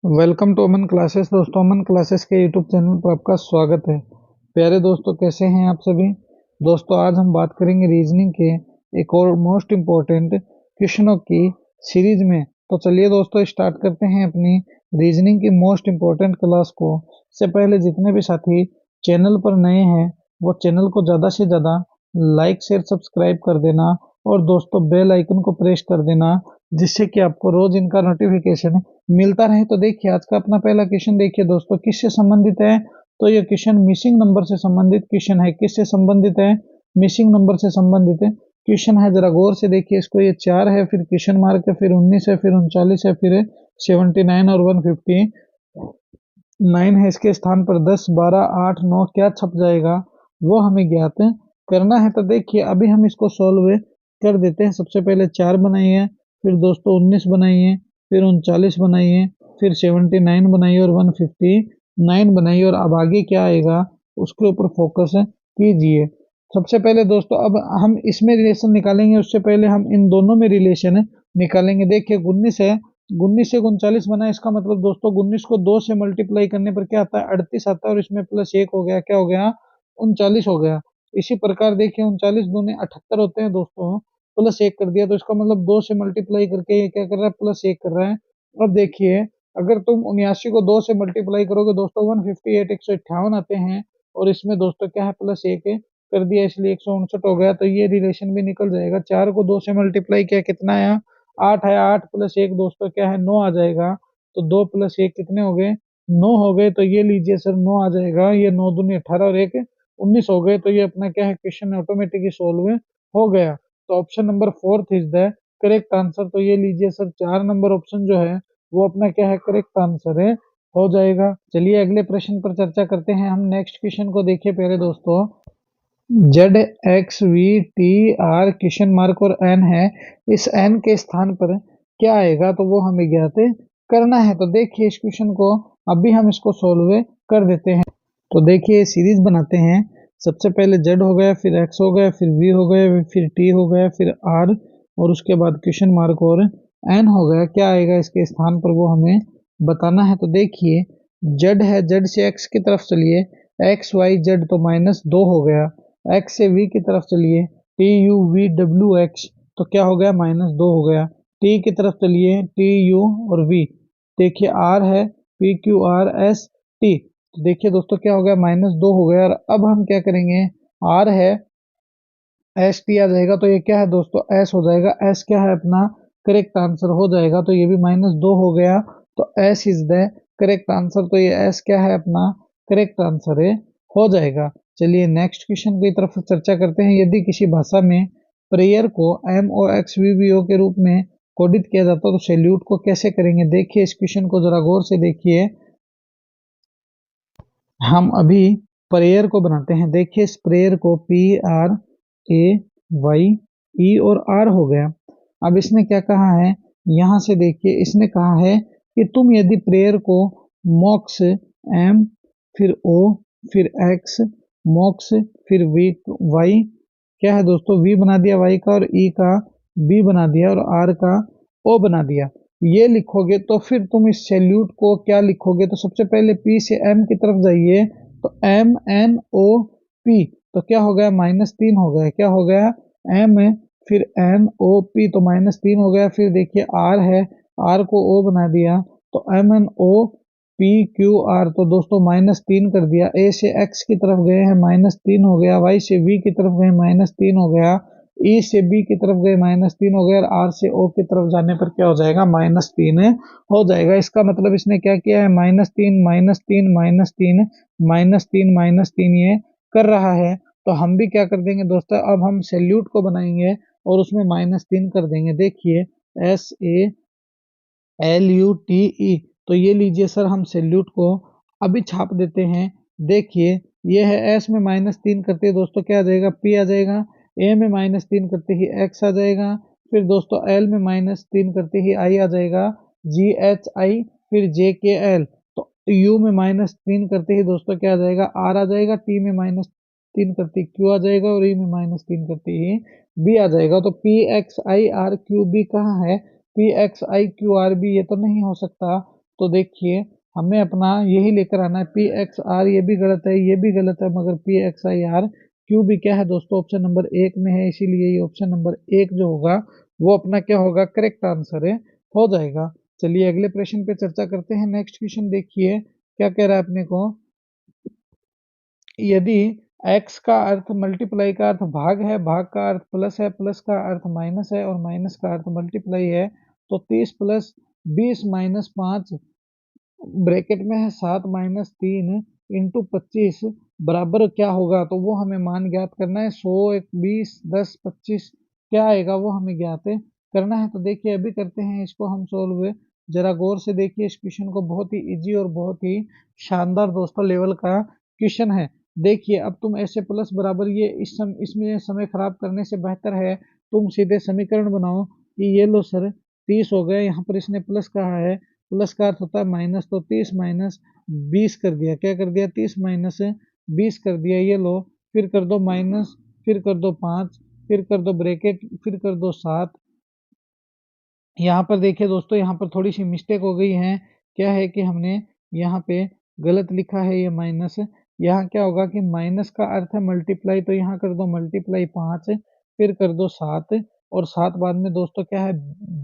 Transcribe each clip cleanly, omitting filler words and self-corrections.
Welcome to Aman classes. दोस्तों, Aman classes के YouTube channel पर आपका स्वागत है। प्यारे दोस्तों, कैसे हैं आप सभी। दोस्तों, आज हम बात करेंगे रीजनिंग के एक और मोस्ट इम्पोर्टेंट क्वेश्चनों की सीरीज में। तो चलिए दोस्तों, स्टार्ट करते हैं अपनी रीजनिंग की मोस्ट इम्पोर्टेंट क्लास को। इससे पहले जितने भी साथी चैनल पर नए हैं वो चैनल को ज़्यादा से ज़्यादा लाइक शेयर सब्सक्राइब कर देना और दोस्तों बेल आइकन को प्रेस कर देना, जिससे कि आपको रोज इनका नोटिफिकेशन मिलता रहे। तो देखिए, आज का अपना पहला क्वेश्चन देखिए दोस्तों, किससे संबंधित है। तो ये क्वेश्चन मिसिंग नंबर से संबंधित क्वेश्चन है। किससे संबंधित है? मिसिंग नंबर से संबंधित है क्वेश्चन है। जरा गौर से देखिए इसको। ये 4 है, फिर क्वेश्चन मार्क है, फिर 19 है, फिर 39 है, फिर 79 और 159 है। इसके स्थान पर 10, 12, 8, 9 क्या छप जाएगा वो हमें ज्ञात करना है। तो देखिए, अभी हम इसको सॉल्व कर देते हैं। सबसे पहले 4 बनाइए, फिर दोस्तों 19 बनाइए, फिर 39 बनाइए, फिर 79 बनाइए और 159 बनाइए। और अब आगे क्या आएगा उसके ऊपर फोकस कीजिए। सबसे पहले दोस्तों अब हम इसमें रिलेशन निकालेंगे, उससे पहले हम इन दोनों में रिलेशन निकालेंगे। देखिए 19 है, 19 से 39 बना, इसका मतलब दोस्तों 19 को 2 से मल्टीप्लाई करने पर क्या आता है? 38 आता है। और इसमें प्लस 1 हो गया, क्या हो गया? 39 हो गया। इसी प्रकार देखिए 39 दूनी 78 होते हैं दोस्तों, प्लस 1 कर दिया तो इसका मतलब 2 से मल्टीप्लाई करके ये क्या कर रहा है? प्लस 1 कर रहा है। अब देखिए, अगर तुम 79 को 2 से मल्टीप्लाई करोगे दोस्तों 158 158 आते हैं। और इसमें दोस्तों क्या है? प्लस 1 कर दिया, इसलिए 159 हो गया। तो ये रिलेशन भी निकल जाएगा। 4 को 2 से मल्टीप्लाई किया, कितना आया? 8 आया। 8 प्लस 1 दोस्तों क्या है? 9 आ जाएगा। तो 2 प्लस 1 कितने हो गए? 9 हो गए। तो ये लीजिए सर 9 आ जाएगा। ये 9 दूनी 18 और 1 19 हो गए। तो ये अपना क्या है? क्वेश्चन ऑटोमेटिकली सोल्व हो गया। तो option number 4 is the correct answer. तो ये लीजिए सर 4 नंबर ऑप्शन जो है वो अपना क्या है? करेक्ट आंसर है, हो जाएगा। चलिए अगले प्रश्न पर चर्चा करते हैं हम। नेक्स्ट क्वेश्चन को देखिए पहले दोस्तों। Z x we T R question mark और एन है। इस एन के स्थान पर क्या आएगा तो वो हमें ज्ञात करना है। तो देखिए इस क्वेश्चन को अभी हम इसको सोल्व कर देते हैं। तो देखिए सीरीज बनाते हैं। सबसे पहले जेड हो गया, फिर एक्स हो गया, फिर वी हो गया, फिर टी हो गया, फिर आर और उसके बाद क्वेश्चन मार्क और एन हो गया। क्या आएगा इसके स्थान पर वो हमें बताना है। तो देखिए जेड है, जेड से एक्स की तरफ चलिए, एक्स वाई जेड तो -2 हो गया। एक्स से वी की तरफ चलिए, T U V W x तो क्या हो गया? -2 हो गया। टी की तरफ चलिए, टी यू और वी, देखिए आर है, P Q R S T तो देखिए दोस्तों क्या हो गया? -2 हो गया। और अब हम क्या करेंगे? आर है, एस टी आ जाएगा तो ये क्या है दोस्तों? एस हो जाएगा। एस क्या है? अपना करेक्ट आंसर हो जाएगा। तो ये भी -2 हो गया। तो S is the correct answer. तो ये एस क्या है? अपना करेक्ट आंसर है, हो जाएगा। चलिए नेक्स्ट क्वेश्चन की तरफ चर्चा करते हैं। यदि किसी भाषा में प्रेयर को M O X V B O के रूप में कोडित किया जाता है तो सैल्यूट को कैसे करेंगे? देखिए इस क्वेश्चन को जरा गौर से देखिए। हम अभी प्रेयर को बनाते हैं। देखिए इस प्रेयर को PRAY E और R हो गया। अब इसने क्या कहा है? यहाँ से देखिए इसने कहा है कि तुम यदि प्रेयर को मॉक्स M फिर O फिर X मॉक्स फिर V Y क्या है दोस्तों? V बना दिया Y का, और E का B बना दिया, और R का O बना दिया। ये लिखोगे तो फिर तुम इस सैल्यूट को क्या लिखोगे? तो सबसे पहले P से M की तरफ जाइए, तो MNOP तो क्या हो गया? -3 हो गया। क्या हो गया? M फिर NOP तो -3 हो गया। फिर देखिए R है, R को O बना दिया तो MNOPQR तो दोस्तों -3 कर दिया। A से X की तरफ गए हैं, -3 हो गया। Y से V की तरफ गए, -3 हो गया। E से B की तरफ गए, -3 हो गया। और R से O की तरफ जाने पर क्या हो जाएगा? -3 हो जाएगा। इसका मतलब इसने क्या किया है? -3 -3 -3 -3 -3 ये कर रहा है। तो हम भी क्या कर देंगे दोस्तों? अब हम सैल्यूट को बनाएंगे और उसमें -3 कर देंगे। देखिए SALUTE तो ये लीजिए सर हम सैल्यूट को अभी छाप देते हैं। देखिए ये है, एस में -3 करते दोस्तों क्या आ जाएगा? P आ जाएगा। ए में -3 करते ही X आ जाएगा। फिर दोस्तों एल में -3 करते ही I आ जाएगा, GHI फिर JKL। तो यू में -3 करते ही दोस्तों क्या आ जाएगा? R आ जाएगा। टी में -3 करते ही Q आ जाएगा, और ई में -3 करते ही B आ जाएगा। तो PXIRQB कहाँ है? PXIQRB ये तो नहीं हो सकता। तो देखिए हमें अपना यही लेकर आना है पी एक्स आर, ये भी गलत है, ये भी गलत है, मगर P x I R Q भी क्या है दोस्तों ऑप्शन नंबर 1 में है, इसीलिए ये ऑप्शन नंबर 1 जो होगा वो अपना क्या होगा, करेक्ट आंसर है, हो जाएगा। चलिए अगले प्रश्न पे चर्चा करते हैं। नेक्स्ट क्वेश्चन देखिए क्या कह रहा है अपने को, यदि x का अर्थ मल्टीप्लाई का अर्थ भाग है, भाग का अर्थ प्लस है, प्लस का अर्थ माइनस है और माइनस का अर्थ मल्टीप्लाई है, तो 30 प्लस 20 माइनस 5 ब्रैकेट में है 7 माइनस 3 इंटू 25 बराबर क्या होगा, तो वो हमें मान ज्ञात करना है। 100 एक 20 10 25 क्या आएगा वो हमें ज्ञात करना है। तो देखिए अभी करते हैं इसको हम सोल्व। जरा गौर से देखिए इस क्वेश्चन को, बहुत ही इजी और बहुत ही शानदार दोस्तों लेवल का क्वेश्चन है। देखिए अब तुम ऐसे प्लस बराबर ये इसमें समय खराब करने से बेहतर है तुम सीधे समीकरण बनाओ कि ये लो सर 30 हो गए, यहाँ पर इसने प्लस कहा है, प्लस का अर्थ होता है माइनस, तो 30 माइनस 20 कर दिया, क्या कर दिया 30 माइनस 20 कर दिया, ये लो फिर कर दो माइनस, फिर कर दो 5, फिर कर दो ब्रैकेट, फिर कर दो 7। यहाँ पर देखिए दोस्तों यहाँ पर थोड़ी सी मिस्टेक हो गई है, क्या है कि हमने यहाँ पे गलत लिखा है ये माइनस, यहाँ क्या होगा कि माइनस का अर्थ है मल्टीप्लाई, तो यहाँ कर दो मल्टीप्लाई 5, फिर कर दो 7 और 7 बाद में दोस्तों क्या है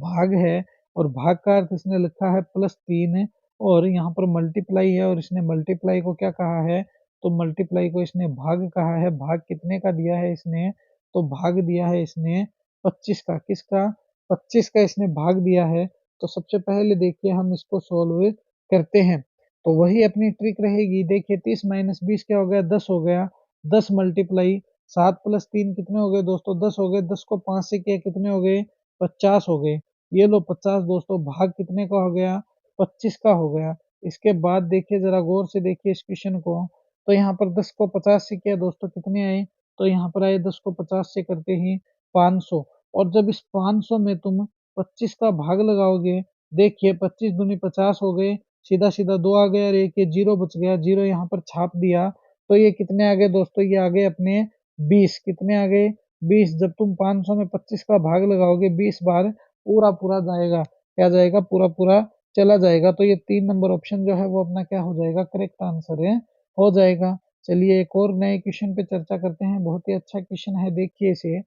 भाग है, और भाग का अर्थ इसने लिखा है +3 और यहाँ पर मल्टीप्लाई है और इसने मल्टीप्लाई को क्या कहा है, तो मल्टीप्लाई को इसने भाग कहा है। भाग कितने का दिया है इसने, तो भाग दिया है इसने 25 का, किसका 25 का इसने भाग दिया है। तो सबसे पहले देखिए हम इसको सोल्व करते हैं, तो वही अपनी ट्रिक रहेगी। देखिए 30 माइनस 20 क्या हो गया 10 हो गया, 10 मल्टीप्लाई 7 प्लस 3 कितने हो गए दोस्तों 10 हो गए, 10 को 5 से किया कितने हो गए 50 हो गए, ये लो 50 दोस्तों, भाग कितने का हो गया 25 का हो गया। इसके बाद देखिए जरा गौर से देखिए इस क्वेश्चन को, तो यहाँ पर 10 को 50 से किया दोस्तों कितने आए, तो यहाँ पर आए 10 को 50 से करते ही 500, और जब इस 500 में तुम 25 का भाग लगाओगे, देखिए 25 दूनी 50 हो गए, सीधा सीधा 2 आ गया और एक ये जीरो बच गया, जीरो यहाँ पर छाप दिया, तो ये कितने आ गए दोस्तों, ये आ गए अपने 20, कितने आ गए 20। जब तुम 500 में 25 का भाग लगाओगे 20 बार, पूरा पूरा जाएगा, क्या जाएगा पूरा पूरा चला जाएगा, तो ये 3 नंबर ऑप्शन जो है वो अपना क्या हो जाएगा, करेक्ट आंसर है, हो जाएगा। चलिए एक और नए क्वेश्चन पे चर्चा करते हैं, बहुत ही अच्छा क्वेश्चन है, देखिए इसे।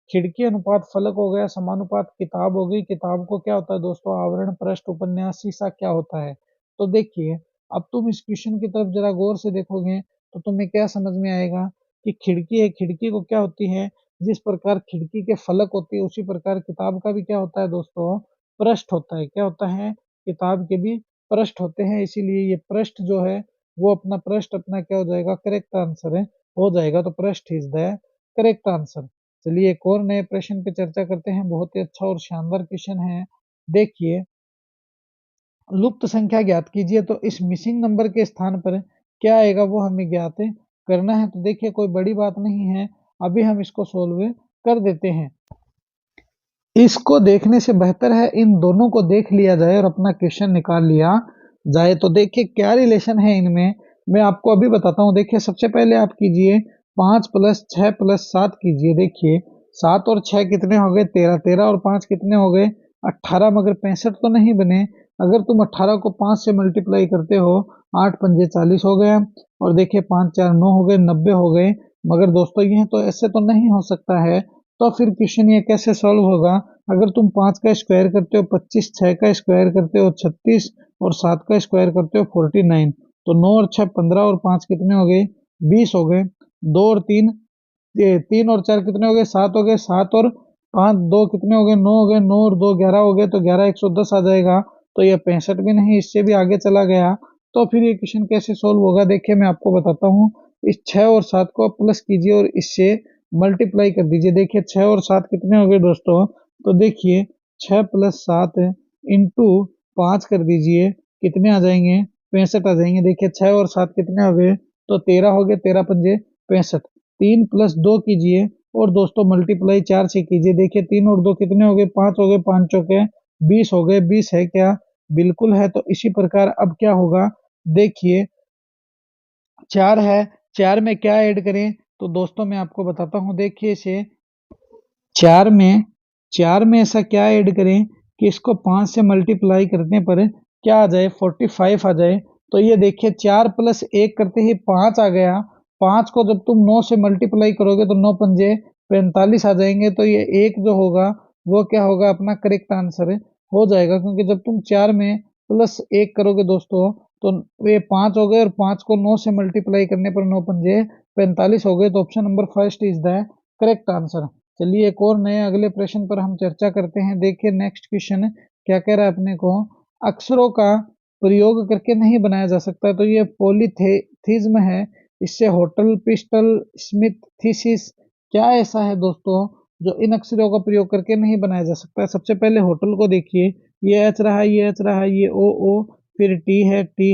खिड़की अनुपात फलक हो गया, समानुपात किताब हो गई, किताब को क्या होता है दोस्तों आवरण, पृष्ठ, उपन्यास, शीशा क्या होता है। तो देखिए अब तुम इस क्वेश्चन की तरफ जरा गौर से देखोगे तो तुम्हें क्या समझ में आएगा कि खिड़की है, खिड़की को क्या होती है, जिस प्रकार खिड़की के फलक होती है उसी प्रकार किताब का भी क्या होता है दोस्तों, पृष्ठ होता है, क्या होता है किताब के भी पृष्ठ होते हैं, इसीलिए ये पृष्ठ जो है वो अपना पृष्ठ अपना क्या हो जाएगा, करेक्ट आंसर है, हो जाएगा, तो पृष्ठ इज द करेक्ट आंसर। चलिए एक और नए प्रश्न पे चर्चा करते हैं, बहुत ही अच्छा और शानदार क्वेश्चन है। देखिए लुप्त संख्या ज्ञात कीजिए, तो इस मिसिंग नंबर के स्थान पर क्या आएगा वो हमें ज्ञात करना है। तो देखिए कोई बड़ी बात नहीं है, अभी हम इसको सोल्व कर देते हैं। इसको देखने से बेहतर है इन दोनों को देख लिया जाए और अपना क्वेश्चन निकाल लिया जाए। तो देखिए क्या रिलेशन है इनमें, मैं आपको अभी बताता हूँ। देखिए सबसे पहले आप कीजिए 5 प्लस 6 प्लस 7 कीजिए, देखिए 7 और 6 कितने हो गए 13, 13 और 5 कितने हो गए 18, मगर 65 तो नहीं बने। अगर तुम 18 को 5 से मल्टीप्लाई करते हो 8 पंजे 40 हो गया, और देखिए 5 4 9 हो गए 90 हो गए, मगर दोस्तों ये तो ऐसे तो नहीं हो सकता है, तो फिर क्वेश्चन ये कैसे सॉल्व होगा। अगर तुम 5 का स्क्वायर करते हो 25, 6 का स्क्वायर करते हो 36 और 7 का स्क्वायर करते हो 49, तो 9 और 6 15 और 5 कितने हो गए 20 हो गए, 2 और 3 3 और 4 कितने हो गए 7 हो गए, 7 और 5 2 कितने हो गए 9 हो गए, 9 और 2 11 हो गए, तो 11 110 आ जाएगा। तो ये 65 भी नहीं, इससे भी आगे चला गया, तो फिर ये क्वेश्चन कैसे सोल्व होगा, देखिए मैं आपको बताता हूँ। इस 6 और 7 को आप प्लस कीजिए और इससे मल्टीप्लाई कर दीजिए, देखिए 6 और 7 कितने हो गए दोस्तों, तो देखिए 6 प्लस 7 इंटू 5 कर दीजिए, कितने आ जाएंगे 65 आ जाएंगे। देखिए 6 और 7 कितने हो गए, तो 13 हो गए, 13 पंजे 65, 3 प्लस 2 कीजिए और दोस्तों मल्टीप्लाई 4 से कीजिए, देखिए 3 और 2 कितने हो गए 5 हो गए, 5 चौके 20 हो गए, 20 है क्या, बिल्कुल है। तो इसी प्रकार अब क्या होगा, देखिए 4 है, 4 में क्या ऐड करें, तो दोस्तों मैं आपको बताता हूँ। देखिए इसे 4 में ऐसा क्या ऐड करें कि इसको 5 से मल्टीप्लाई करने पर क्या आ जाए 45 आ जाए। तो ये देखिए 4 प्लस 1 करते ही 5 आ गया। 5 को जब तुम 9 से मल्टीप्लाई करोगे तो 9 पंजे 45 आ जाएंगे। तो ये एक जो होगा वो क्या होगा, अपना करेक्ट आंसर हो जाएगा, क्योंकि जब तुम 4 में प्लस 1 करोगे दोस्तों तो ये 5 हो गए, और 5 को 9 से मल्टीप्लाई करने पर 9 पंजे 45 हो गए। तो option number first is the correct answer. चलिए एक और नए अगले प्रश्न पर हम चर्चा करते हैं। देखिए नेक्स्ट क्वेश्चन क्या कह रहा है अपने को, अक्षरों का प्रयोग करके नहीं बनाया जा सकता। तो ये पॉलीथिज्म है। इससे होटल, पिस्टल, स्मिथ, थीसिस, क्या ऐसा है दोस्तों जो इन अक्षरों का प्रयोग करके नहीं बनाया जा सकता। सबसे पहले होटल को देखिए, ये एच रहा, ये एच रहा, ये ओ, फिर टी है, ई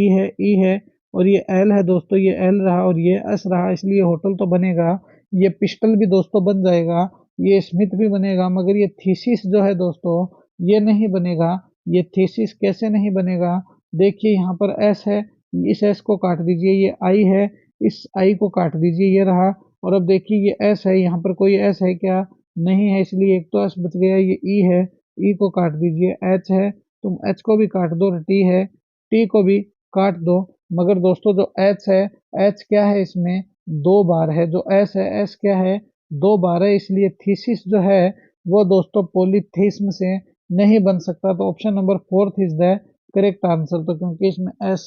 है, ई है, और ये एल है दोस्तों, ये एल रहा और ये एस रहा, इसलिए होटल तो बनेगा। ये पिस्टल भी दोस्तों बन जाएगा, ये स्मिथ भी बनेगा, मगर ये थीसिस जो है दोस्तों ये नहीं बनेगा। ये थीसिस कैसे नहीं बनेगा, देखिए यहाँ पर एस है, इस एस को काट दीजिए, ये आई है, इस आई को काट दीजिए, ये रहा। और अब देखिए ये एस है, यहाँ पर कोई एस है क्या, नहीं है, इसलिए एक तो एस बच गया। ये ई है, ई को काट दीजिए, एच है, तुम एच को भी काट दो, और टी है, टी को भी काट दो। मगर दोस्तों जो एच है, एच क्या है, इसमें 2 बार है। जो एस है, एस क्या है, 2 बार है, इसलिए थीसिस जो है वो दोस्तों पॉलीथिस्म से नहीं बन सकता। तो option number fourth is the correct answer. तो क्योंकि इसमें एस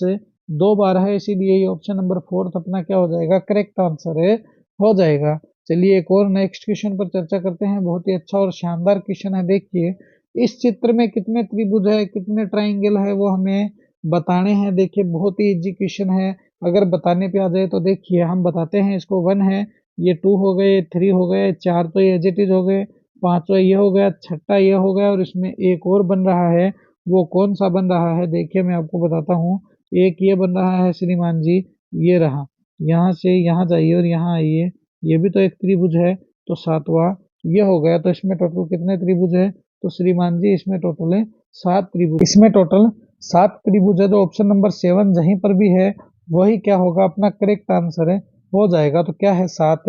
2 बार है, इसीलिए ये ऑप्शन नंबर फोर्थ अपना क्या हो जाएगा, करेक्ट आंसर है, हो जाएगा। चलिए एक और नेक्स्ट क्वेश्चन पर चर्चा करते हैं। बहुत ही अच्छा और शानदार क्वेश्चन है। देखिए इस चित्र में कितने त्रिभुज है, कितने ट्राइंगल है, वो हमें बताने हैं। देखिए बहुत ही इजी क्वेश्चन है, अगर बताने पे आ जाए तो देखिए हम बताते हैं इसको। 1 है, ये 2 हो गए, 3 हो गए, 4 तो ये एज इट इज हो गए, 5वां ये हो गया, छठा ये हो गया, और इसमें एक और बन रहा है। वो कौन सा बन रहा है, देखिए मैं आपको बताता हूँ। एक ये बन रहा है श्रीमान जी, ये रहा, यहाँ से यहाँ जाइए और यहाँ आइए, ये भी तो एक त्रिभुज है। तो 7वां ये हो गया। तो इसमें टोटल कितने त्रिभुज है, तो श्रीमान जी इसमें टोटल है 7 त्रिभुज। इसमें टोटल 7 त्रिभुज है। तो ऑप्शन नंबर 7 जहीं पर भी है वही क्या होगा, अपना करेक्ट आंसर है, हो जाएगा। तो क्या है, 7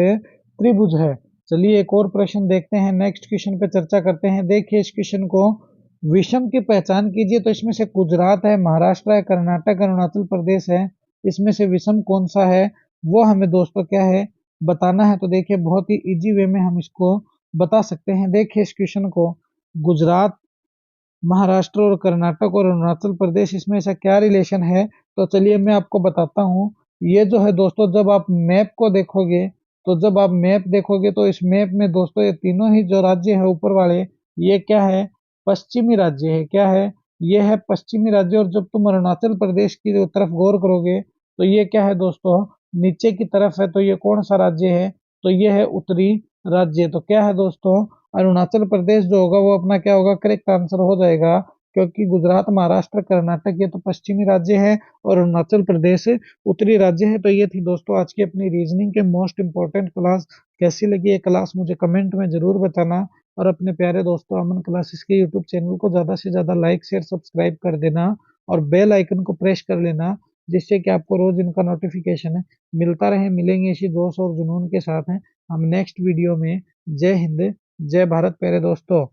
त्रिभुज है। चलिए एक और प्रश्न देखते हैं, नेक्स्ट क्वेश्चन पे चर्चा करते हैं। देखिए इस क्वेश्चन को, विषम की पहचान कीजिए। तो इसमें से गुजरात है, महाराष्ट्र है, कर्नाटक, अरुणाचल प्रदेश है, इसमें से विषम कौन सा है वो हमें दोस्तों क्या है, बताना है। तो देखिए बहुत ही इजी वे में हम इसको बता सकते हैं। देखिए इस क्वेश्चन को, गुजरात, महाराष्ट्र और कर्नाटक और अरुणाचल प्रदेश, इसमें ऐसा क्या रिलेशन है, तो चलिए मैं आपको बताता हूँ। ये जो है दोस्तों, जब आप मैप को देखोगे, तो जब आप मैप देखोगे तो इस मैप में दोस्तों ये तीनों ही जो राज्य है ऊपर वाले, ये क्या है, पश्चिमी राज्य है। क्या है, ये है पश्चिमी राज्य। और जब तुम अरुणाचल प्रदेश की तरफ गौर करोगे तो ये क्या है दोस्तों, नीचे की तरफ है। तो ये कौन सा राज्य है, तो ये है उत्तरी राज्य। तो क्या है दोस्तों, अरुणाचल प्रदेश जो होगा वो अपना क्या होगा, करेक्ट आंसर हो जाएगा। क्योंकि गुजरात, महाराष्ट्र, कर्नाटक ये तो पश्चिमी राज्य है, और अरुणाचल प्रदेश उत्तरी राज्य है। तो ये थी दोस्तों आज की अपनी रीजनिंग के मोस्ट इंपॉर्टेंट क्लास। कैसी लगी ये क्लास मुझे कमेंट में जरूर बताना, और अपने प्यारे दोस्तों अमन क्लासेस के यूट्यूब चैनल को ज़्यादा से ज़्यादा लाइक, शेयर, सब्सक्राइब कर देना, और बेल आइकन को प्रेस कर लेना, जिससे कि आपको रोज इनका नोटिफिकेशन मिलता रहे। मिलेंगे इसी जोश और जुनून के साथ हैं हम नेक्स्ट वीडियो में। जय हिंद, जय भारत प्यारे दोस्तों।